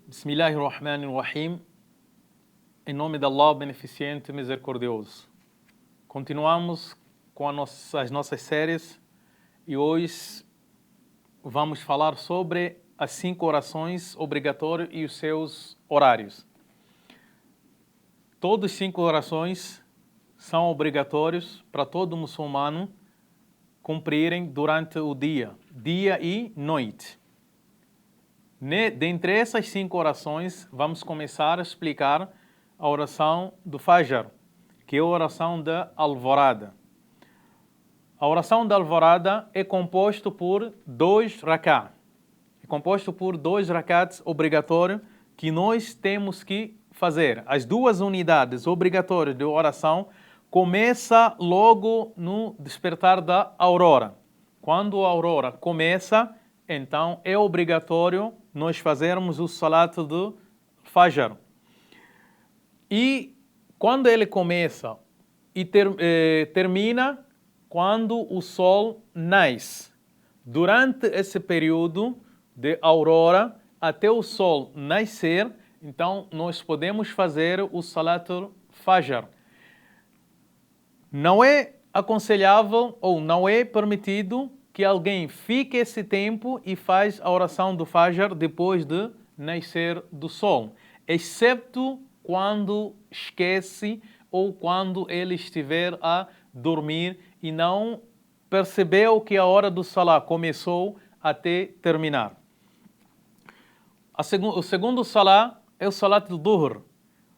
Bismillahirrahmanirrahim. Em nome de Allah, beneficente e misericordioso. Continuamos com as nossas séries e hoje vamos falar sobre as 5 orações obrigatórias e os seus horários. Todas as 5 orações são obrigatórias para todo muçulmano cumprirem durante o dia e noite. Dentre essas 5 orações, vamos começar a explicar a oração do Fajr, que é a oração da alvorada. A oração da alvorada é composta por 2 rak'ah. É composto por 2 rak'ahs obrigatórios que nós temos que fazer. As 2 unidades obrigatórias de oração começam logo no despertar da aurora. Quando a aurora começa, então é obrigatório nós fazermos o salat do Fajr. E quando ele começa e termina quando o sol nasce. Durante esse período de aurora até o sol nascer, então nós podemos fazer o salat Fajr. Não é aconselhável ou não é permitido que alguém fique esse tempo e faz a oração do Fajr depois de nascer do sol, exceto quando esquece ou quando ele estiver a dormir e não percebeu que a hora do Salah começou até terminar. O segundo Salah é o Salat al-Dhuhr.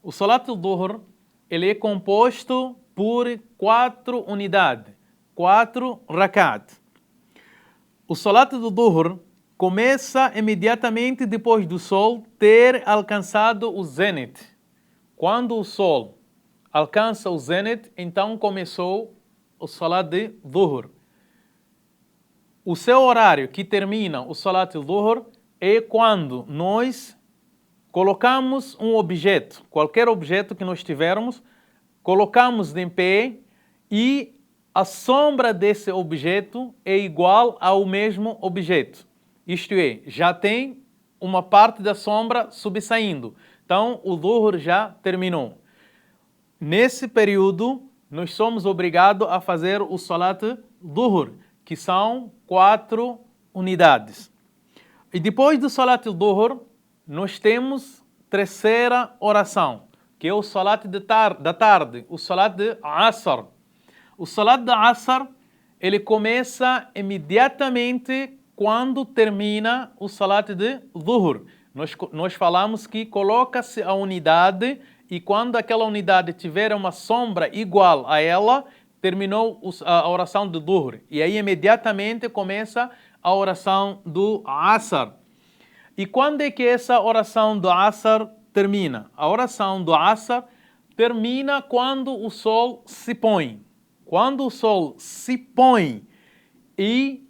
O Salat al-Dhuhr ele é composto por 4 unidades, 4 rak'at. O Salat al-Dhuhr começa imediatamente depois do sol ter alcançado o zênite. Quando o sol alcança o zênite, então começou o Salat de Dhuhr. O seu horário que termina o Salat al-Dhuhr é quando nós colocamos um objeto, qualquer objeto que nós tivermos, colocamos em pé e a sombra desse objeto é igual ao mesmo objeto. Isto é, já tem uma parte da sombra subsaindo. Então, o Dhuhr já terminou. Nesse período, nós somos obrigados a fazer o Salat Dhuhr, que são 4 unidades. E depois do Salat Dhuhr, nós temos terceira oração, que é o Salat da tarde, o Salat de Asr. O Salat de Asr, ele começa imediatamente quando termina o Salat de Dhuhr. Nós falamos que coloca-se a unidade e quando aquela unidade tiver uma sombra igual a ela, terminou a oração do Dhuhr. E aí imediatamente começa a oração do Asr. E quando é que essa oração do Asr termina? A oração do Asr termina quando o sol se põe. Quando o sol se põe e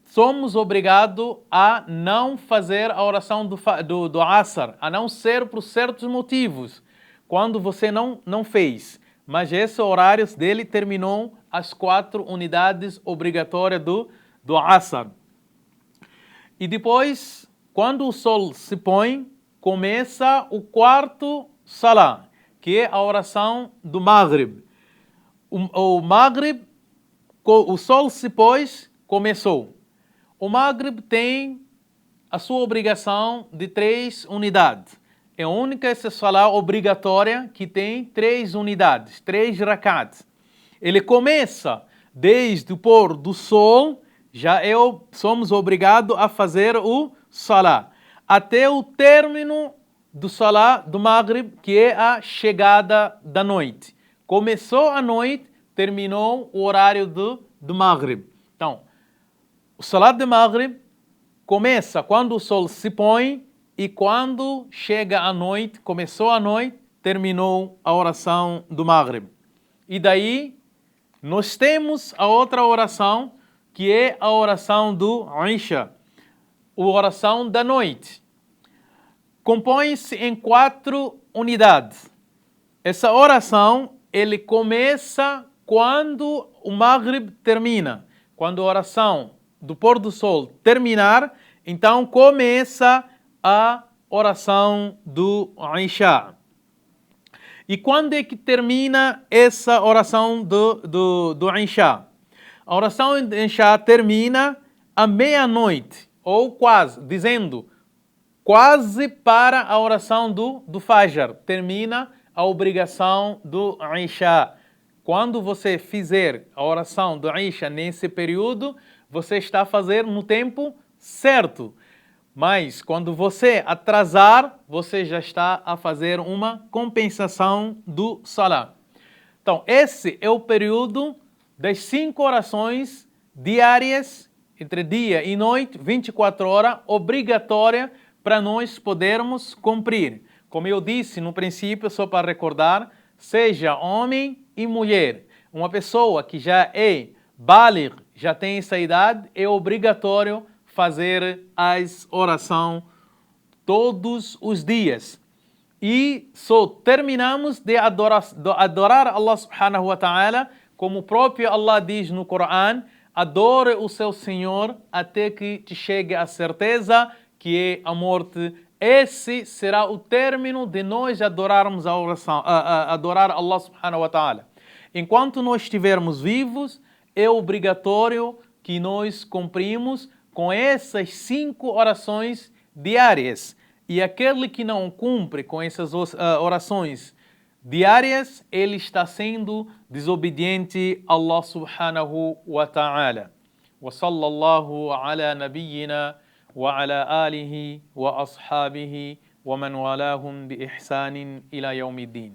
somos obrigados a não fazer a oração do Asr, a não ser por certos motivos, quando você não fez. Mas esse horário dele terminou as 4 unidades obrigatórias do Asr. E depois, quando o sol se põe, começa o 4º Salah, que é a oração do Maghrib. O Maghrib, o sol se pôs, começou. O Maghrib tem a sua obrigação de 3 unidades. É a única Salah obrigatória que tem 3 unidades, 3 rak'at. Ele começa desde o pôr do sol, somos obrigados a fazer o Salah, até o término do Salah do Maghrib, que é a chegada da noite. Começou a noite, terminou o horário do Maghrib. Então, o Salat de Maghrib começa quando o sol se põe e quando chega a noite, começou a noite, terminou a oração do Maghrib. E daí, nós temos a outra oração, que é a oração do Isha, a oração da noite. Compõe-se em 4 unidades. Essa oração, ele começa quando o Maghrib termina. Quando a oração do pôr do sol terminar, então começa a oração do Isha. E quando é que termina essa oração do Isha? A oração do Isha termina à meia-noite, ou quase, dizendo, quase para a oração do Fajr. Termina a obrigação do Isha. Quando você fizer a oração do Isha nesse período, você está a fazer no tempo certo. Mas quando você atrasar, você já está a fazer uma compensação do Salah. Então, esse é o período das 5 orações diárias, entre dia e noite, 24 horas, obrigatória para nós podermos cumprir. Como eu disse no princípio, só para recordar, seja homem e mulher, uma pessoa que já é baligh, já tem essa idade, é obrigatório fazer as orações todos os dias. E só terminamos de adorar Allah subhanahu wa ta'ala, como o próprio Allah diz no Coran, adore o seu Senhor até que te chegue a certeza que é a morte. Esse será o término de nós adorarmos a oração, adorar Allah subhanahu wa ta'ala. Enquanto nós estivermos vivos, é obrigatório que nós cumprimos com essas 5 orações diárias. E aquele que não cumpre com essas orações diárias, ele está sendo desobediente a Allah subhanahu wa ta'ala. Wa sallallahu ala nabiyyina wa ala alihi wa ashabihi wa man walahum bi ihsanin ila yawmiddin.